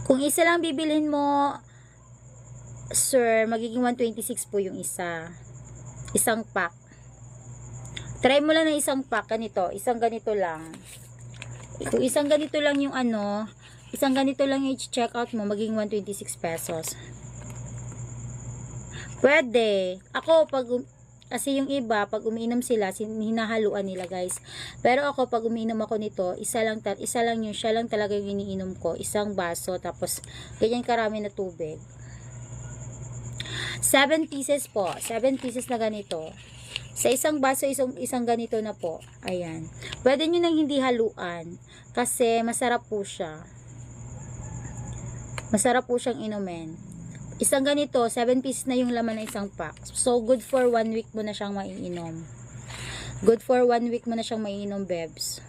Kung isa lang bibilhin mo, sir, magiging 126 po yung isa. Isang pack. Try mo lang na isang pack, ganito. Isang ganito lang. Kung isang ganito lang yung ano, isang ganito lang yung check out mo, magiging 126 pesos. Pwede. Ako, kasi yung iba, pag umiinom sila, hinahaluan nila, guys. Pero ako, pag umiinom ako nito, isa lang yun, siya lang talaga yung iniinom ko. Isang baso, tapos, ganyan karami na tubig. 7 pieces po. 7 pieces na ganito. Sa isang baso, isang ganito na po. Ayan. Pwede nyo nang hindi haluan. Kasi, masarap po siya. Masarap po siyang inumin. Isang ganito, 7 pieces na yung laman ng isang pack. So, good for 1 week mo na siyang maiinom. Good for 1 week mo na siyang maiinom, bebs.